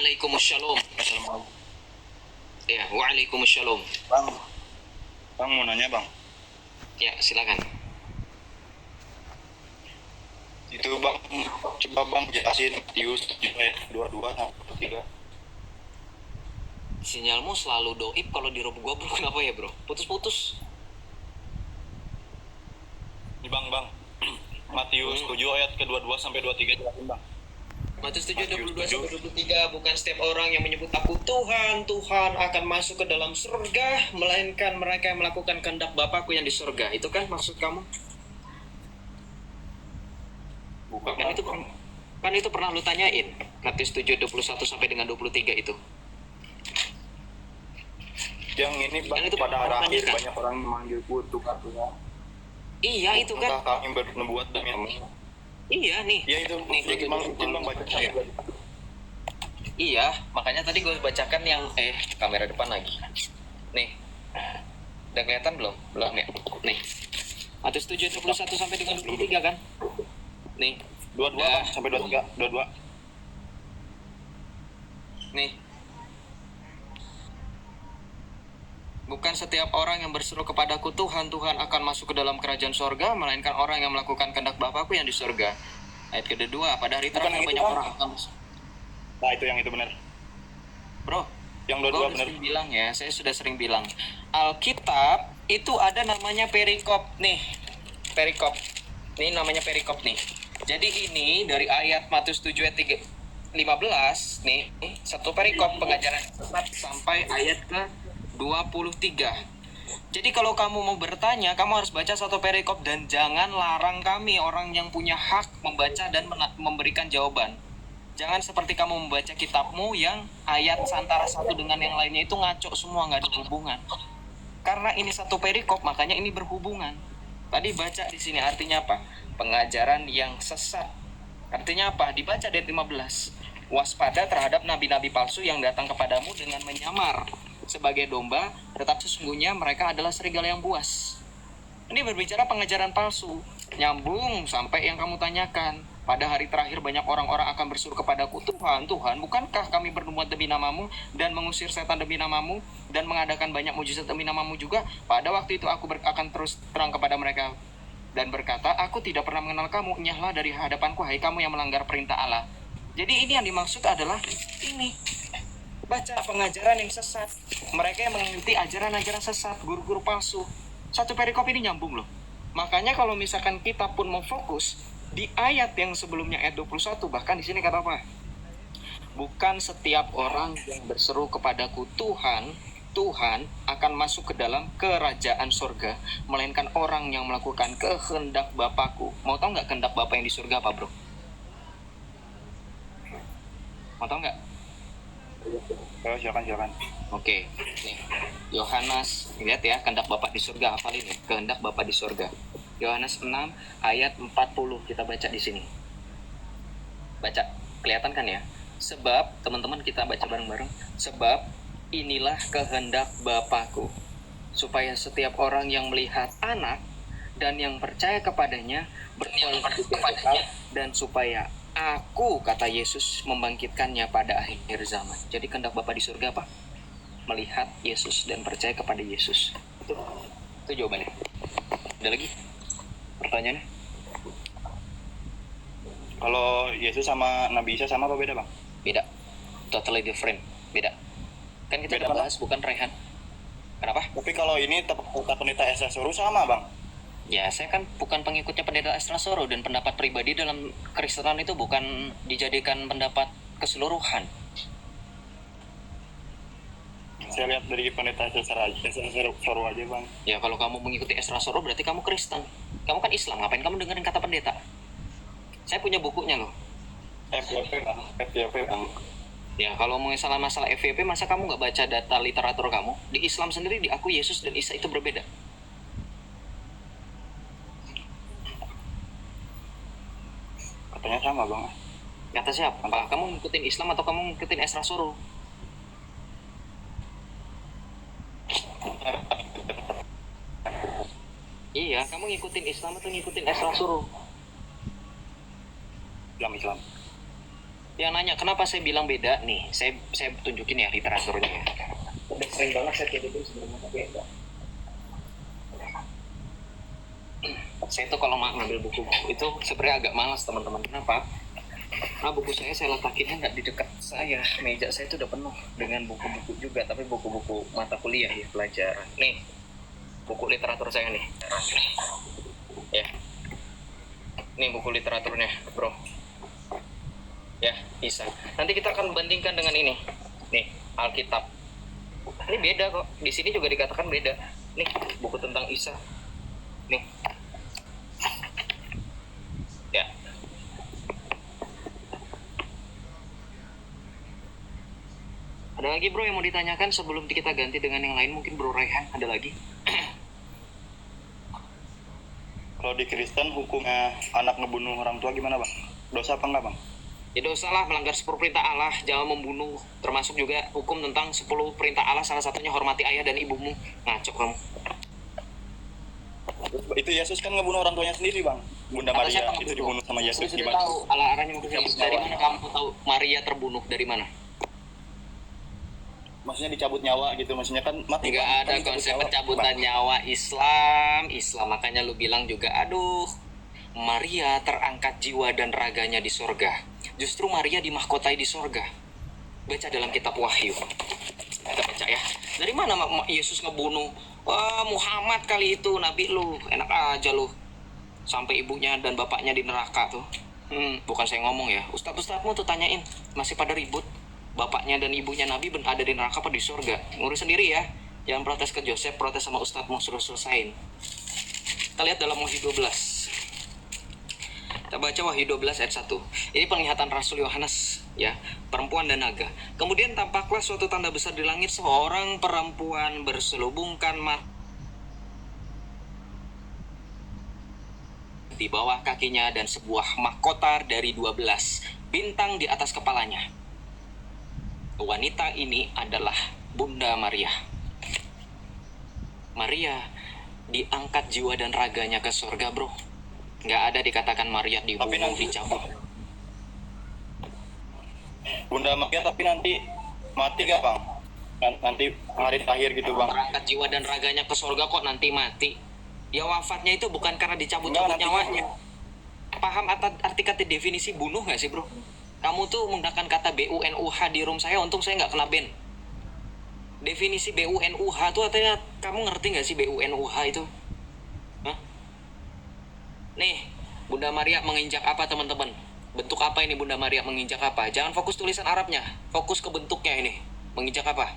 Waalaikumsalam. Assalamualaikum. Ya, waalaikumsalam. Bang mau nanya bang. Ya, silakan. Itu bang, coba bang jelasin Matius 7 ayat 22 sampai 3. Sinyalmu selalu doib kalau di rob gua, bro. Kenapa ya, bro? Putus-putus. Ini bang. Matius 7 ayat ke-22 sampai 23 jelasin bang. Matius 7, Matius 22 sampai 7. 23. Bukan setiap orang yang menyebut aku Tuhan, Tuhan akan masuk ke dalam surga, melainkan mereka yang melakukan kehendak Bapakku yang di surga. Itu kan maksud kamu? Bukan Kan bang. itu pernah lu tanyain. Matius 7, 21 sampai dengan 23 itu. Yang ini bang, Yang itu pada hari pernah akhir tanyakan. banyak orang memanggilku Tuhan Tuhan. Iya, itu kan. Maka kami bernubuat demi Allah. Iya nih. Ya itu Nih, jadi bang baca saya. Iya, makanya tadi gue bacakan yang kamera depan lagi. Nih. Udah kelihatan belum? Belum ya? Nih. Matius 7 21 sampai dengan 23 kan? Nih. 22 bang, sampai 23. 22. Nih. Bukan setiap orang yang berseru kepadaku Tuhan, Tuhan akan masuk ke dalam kerajaan sorga, melainkan orang yang melakukan kehendak Bapakku yang di sorga. Ayat kedua, pada hari Bukan terakhir yang itu, banyak Bang. orang akan masuk. Nah itu yang itu benar. Bro, Yang gue 22 udah benar. sering bilang ya, saya sudah sering bilang. Alkitab itu ada namanya perikop nih. Perikop. Ini namanya perikop nih. Jadi ini dari ayat Matius 7 ayat 15 nih, satu perikop pengajaran sesat sampai ayat ke 23. Jadi kalau kamu mau bertanya, kamu harus baca satu perikop dan jangan larang kami orang yang punya hak membaca dan memberikan jawaban. Jangan seperti kamu membaca kitabmu yang ayat antara satu dengan yang lainnya itu ngaco semua, nggak ada hubungan. Karena ini satu perikop, makanya ini berhubungan. Tadi baca di sini artinya apa? Pengajaran yang sesat. Artinya apa? Dibaca di ayat 15. Waspada terhadap nabi-nabi palsu yang datang kepadamu dengan menyamar sebagai domba, tetapi sesungguhnya mereka adalah serigala yang buas. Ini berbicara pengajaran palsu. Nyambung sampai yang kamu tanyakan. Pada hari terakhir banyak orang-orang akan berseru kepadaku, Tuhan, Tuhan, bukankah kami bernubuat demi namamu dan mengusir setan demi namamu dan mengadakan banyak mujizat demi namamu juga? Pada waktu itu aku akan terus terang kepada mereka dan berkata, aku tidak pernah mengenal kamu, nyahlah dari hadapanku, hai kamu yang melanggar perintah Allah. Jadi ini yang dimaksud adalah ini. Baca pengajaran yang sesat. Mereka yang mengikuti ajaran-ajaran sesat, guru-guru palsu. Satu perikop ini nyambung loh. Makanya kalau misalkan kita pun mau fokus di ayat yang sebelumnya ayat 21, bahkan di sini kata apa? Bukan setiap orang yang berseru kepadaku Tuhan, Tuhan akan masuk ke dalam kerajaan surga, melainkan orang yang melakukan kehendak Bapakku. Mau tahu nggak kehendak Bapa yang di surga apa, bro? Mau tahu nggak? Oh, silakan. Oke, nih Yohanes, lihat ya, kehendak Bapa di surga, hafalin ya, kehendak Bapa di surga. Yohanes 6 ayat 40 kita baca di sini. Baca, kelihatan kan ya? Sebab, teman-teman kita baca bareng-bareng. Sebab inilah kehendak Bapakku, supaya setiap orang yang melihat anak dan yang percaya kepadanya beroleh kepadanya, dan supaya aku, kata Yesus, membangkitkannya pada akhir zaman. Jadi kehendak Bapa di surga apa? Melihat Yesus dan percaya kepada Yesus. Itu jawabannya. Ada lagi pertanyaannya? Kalau Yesus sama Nabi Isa sama apa beda bang? Beda. Totally different. Beda. Kan kita Beda, udah bahas, bukan Rehan? Kenapa? Tapi kalau ini kata pendeta Esa Suruh sama bang. Ya, saya kan bukan pengikutnya pendeta Esra Soro, dan pendapat pribadi dalam Kristenan itu bukan dijadikan pendapat keseluruhan. Saya lihat dari pendeta Esa Suruh aja bang. Ya, kalau kamu mengikuti Esra Soro berarti kamu Kristen. Kamu kan Islam, ngapain kamu dengerin kata pendeta? Saya punya bukunya loh. FYP bang. Ya, kalau masalah FYP, masa kamu nggak baca data literatur kamu? Di Islam sendiri diakui Yesus dan Isa itu berbeda. Katanya sama bang. Kata siapa? Kamu ngikutin Islam atau kamu ngikutin Esra Soro? Iya, kamu ngikutin Islam atau ngikutin Esra Soro? Islam. yang nanya kenapa saya bilang beda nih, saya tunjukin ya literaturnya ya. Udah sering banget saya kayak gitu sebelumnya, tapi enggak. Saya tuh kalau ngambil buku-buku itu sebenarnya agak malas teman-teman. Kenapa? Nah buku saya letakinnya nggak di dekat saya. Meja saya itu udah penuh dengan buku-buku juga, tapi buku-buku mata kuliah ya, pelajaran. Nih, buku literatur saya nih. Ya. Nih buku literaturnya, bro. Ya, bisa. Nanti kita akan bandingkan dengan ini. Nih, Alkitab. Ini beda kok. Di sini juga dikatakan beda. Nih, buku tentang Isa. Nih. Ya. Ada lagi bro yang mau ditanyakan sebelum kita ganti dengan yang lain? Mungkin bro Raihan ada lagi? Kalau di Kristen hukumnya anak ngebunuh orang tua gimana bang? Dosa apa enggak bang? Ya dosa lah, melanggar 10 perintah Allah, jangan membunuh. Termasuk juga hukum tentang 10 perintah Allah, salah satunya hormati ayah dan ibumu. Ngaco kamu. Itu Yesus kan ngebunuh orang tuanya sendiri bang. Bunda Kata Maria siapa itu ngebunuh? dibunuh sama Yesus Sudah gimana? tahu arahnya mau ke sini. Dari mana kamu tahu Maria terbunuh? Dari mana? Maksudnya dicabut nyawa gitu, maksudnya kan mati. Nggak Bang. ada Kan dicabut konsep nyawa, pencabutan Bang. nyawa. Islam. Makanya lu bilang juga, aduh, Maria terangkat jiwa dan raganya di sorga. Justru Maria dimahkotai di sorga. Baca dalam kitab Wahyu. Kita baca ya. Dari mana Yesus ngebunuh? Wah, Muhammad kali itu, nabi lu. Enak aja lu. Sampai ibunya dan bapaknya di neraka tuh. Bukan saya ngomong ya. Ustadz-ustadzmu tuh tanyain. Masih pada ribut. Bapaknya dan ibunya nabi ada di neraka apa di surga. Ngurus sendiri ya. Jangan protes ke Joseph, protes sama ustadzmu, suruh selesain. Kita lihat dalam Wahyu 12. Kita baca Wahyu 12 ayat 1. Ini penglihatan Rasul Yohanes, ya, perempuan dan naga. Kemudian tampaklah suatu tanda besar di langit, seorang perempuan berselubungkan mata di bawah kakinya dan sebuah mahkota dari 12 bintang di atas kepalanya. Wanita ini adalah Bunda Maria. Maria diangkat jiwa dan raganya ke surga, bro. Nggak ada dikatakan Maria dibunuh, dicabut. Bunda Maria tapi nanti mati gak bang? Nanti hari terakhir gitu bang. Terangkat jiwa dan raganya ke surga kok nanti mati. Ya wafatnya itu bukan karena dicabut-cabut nyawanya. Paham arti kata definisi bunuh nggak sih bro? Kamu tuh menggunakan kata BUNUH di room saya, untung saya nggak kena ban. Definisi BUNUH tuh artinya, kamu ngerti nggak sih BUNUH itu? Hah? Nih, Bunda Maria menginjak apa teman-teman? Bentuk apa ini Bunda Maria menginjak apa? Jangan fokus tulisan Arabnya, fokus ke bentuknya ini. Menginjak apa?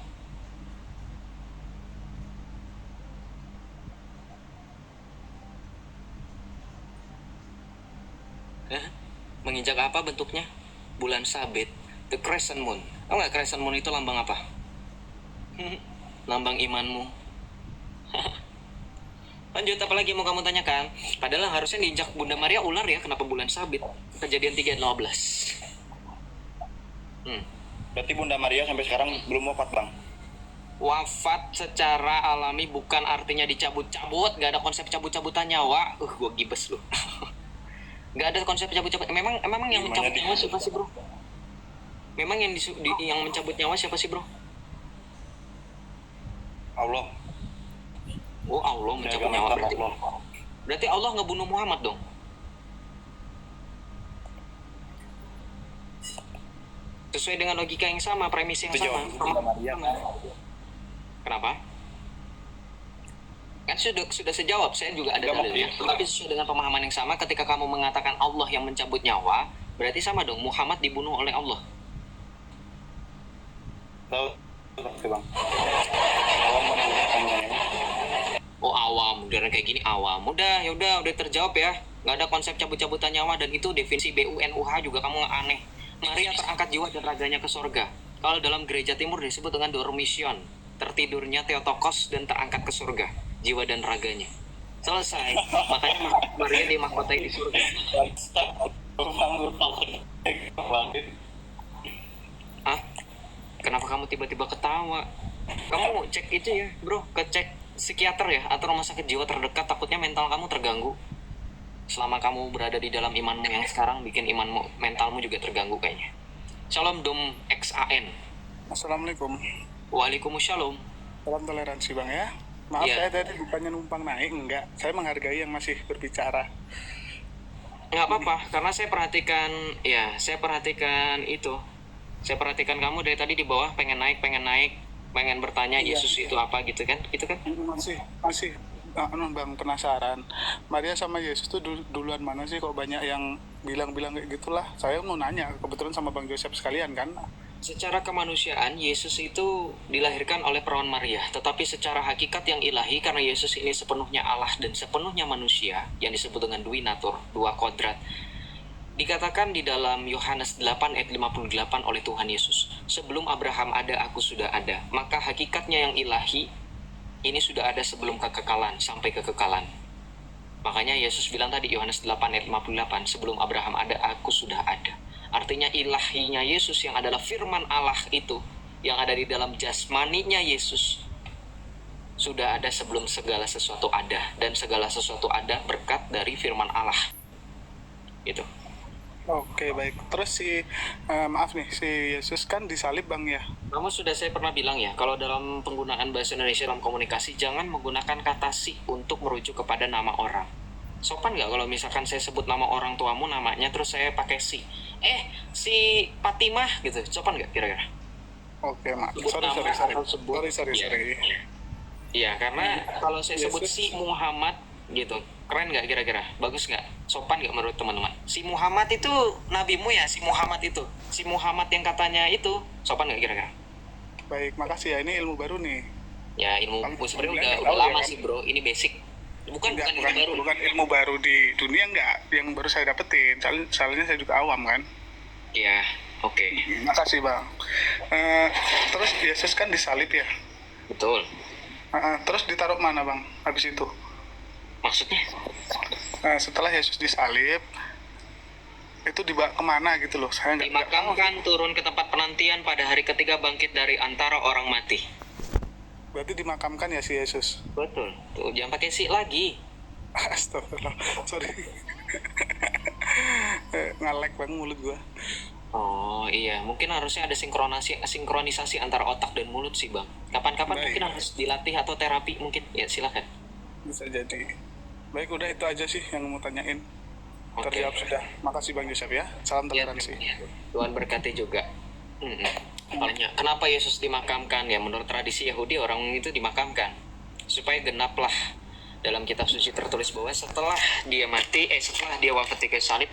Menginjak apa bentuknya? Bulan sabit, the crescent moon. Tahu nggak crescent moon itu lambang apa? Lambang imanmu. Lanjut, apa lagi mau kamu tanyakan? Padahal harusnya diinjak Bunda Maria ular ya, kenapa bulan sabit? Kejadian 3:15. Berarti Bunda Maria sampai sekarang belum wafat bang? Wafat secara alami bukan artinya dicabut-cabut, gak ada konsep cabut-cabutan nyawa. Gue gibes lu. Gak ada konsep cabut-cabut. Memang yang mencabut nyawa siapa sih bro? Memang yang mencabut nyawa siapa sih bro? Allah. Oh Allah mencabut nyawa berarti. Berarti Allah ngebunuh Muhammad dong. Sesuai dengan logika yang sama, premis yang sama. Kenapa? Kan sudah sejawab, saya juga ada dalilnya. Tapi sesuai dengan pemahaman yang sama, ketika kamu mengatakan Allah yang mencabut nyawa, berarti sama dong, Muhammad dibunuh oleh Allah. Tahu, bang. Oh awam, udah kayak gini awam. Udah terjawab ya. Nggak ada konsep cabut-cabutan nyawa, dan itu definisi BUNUH juga kamu nggak aneh. Maria terangkat jiwa dan raganya ke surga. Kalau dalam gereja timur disebut dengan dormition, tertidurnya Theotokos dan terangkat ke surga, jiwa dan raganya. Selesai. Makanya Maria dimahkotai di surga. Ah, kenapa kamu tiba-tiba ketawa? Kamu cek itu ya, bro, cek psikiater ya, atau rumah sakit jiwa terdekat, takutnya mental kamu terganggu. Selama kamu berada di dalam imanmu yang sekarang, bikin mentalmu juga terganggu kayaknya. Shalom Dom XAN. Assalamualaikum. Waalaikumsalam. Salam toleransi Bang ya. Maaf Iya. saya tadi bukannya numpang naik, enggak. Saya menghargai yang masih berbicara. Nggak apa-apa, karena saya perhatikan itu. Saya perhatikan kamu dari tadi di bawah pengen naik, pengen bertanya Iya. Yesus itu apa gitu kan? Gitu kan? Masih Bang penasaran. Maria sama Yesus tuh duluan mana sih, kok banyak yang bilang-bilang kayak gitulah. Saya mau nanya kebetulan sama Bang Joseph sekalian kan. Secara kemanusiaan, Yesus itu dilahirkan oleh perawan Maria. Tetapi secara hakikat yang ilahi, karena Yesus ini sepenuhnya Allah dan sepenuhnya manusia, yang disebut dengan duinatur, dua kodrat, dikatakan di dalam Yohanes 8 ayat 58 oleh Tuhan Yesus, sebelum Abraham ada, aku sudah ada. Maka hakikatnya yang ilahi, ini sudah ada sebelum kekekalan, sampai kekekalan. Makanya Yesus bilang tadi, Yohanes 8 ayat 58, sebelum Abraham ada, aku sudah ada. Artinya ilahinya Yesus yang adalah firman Allah itu, yang ada di dalam jasmaninya Yesus, sudah ada sebelum segala sesuatu ada. Dan segala sesuatu ada berkat dari firman Allah. Gitu. Oke, baik. Terus maaf nih, si Yesus kan disalib Bang ya. Namun sudah saya pernah bilang ya, kalau dalam penggunaan bahasa Indonesia dalam komunikasi, jangan menggunakan kata si untuk merujuk kepada nama orang. Sopan nggak kalau misalkan saya sebut nama orang tuamu namanya, terus saya pakai si? Si Fatimah gitu, sopan nggak kira-kira? Oke, maaf. Sebut Sorry. nama atau sebut. Sorry. Iya, karena kalau saya sebut Yesus. si Muhammad gitu, keren nggak kira-kira? Bagus nggak? Sopan nggak menurut teman-teman? Si Muhammad itu nabimu ya, si Muhammad itu. Si Muhammad yang katanya itu, sopan nggak kira-kira? Baik, makasih ya. Ini ilmu baru nih. Ya ilmu sebenarnya udah Tahu ya, lama kan? sih bro, ini basic. Bukan ilmu baru. Bukan ilmu baru di dunia, enggak. Yang baru saya dapetin. Soalnya saya juga awam kan. Ya, oke. Makasih Bang. Terus Yesus kan disalib ya. Betul. Terus ditaruh mana Bang? Habis itu. Maksudnya? Setelah Yesus disalib, itu dibawa kemana gitu loh? Saya nggak tahu. Dimakamkan, turun ke tempat penantian, pada hari ketiga bangkit dari antara orang mati. Berarti dimakamkan ya si Yesus. Betul. Tuh, jangan pakai si lagi. Astagfirullah. Sorry. Ngalek Bang mulut gua. Oh iya, mungkin harusnya ada sinkronisasi antara otak dan mulut sih bang. Kapan-kapan Baik. mungkin harus dilatih atau terapi mungkin. Ya silakan. Bisa jadi. Baik, udah itu aja sih yang mau tanyain. Oke. Terjawab sudah. Makasih Bang Yusuf ya. Salam Ya, toleransi. Tuhan berkati juga. Tanya, kenapa Yesus dimakamkan? Ya menurut tradisi Yahudi orang itu dimakamkan supaya genaplah dalam kitab suci tertulis bahwa setelah dia mati, setelah dia wafat di kayu salib,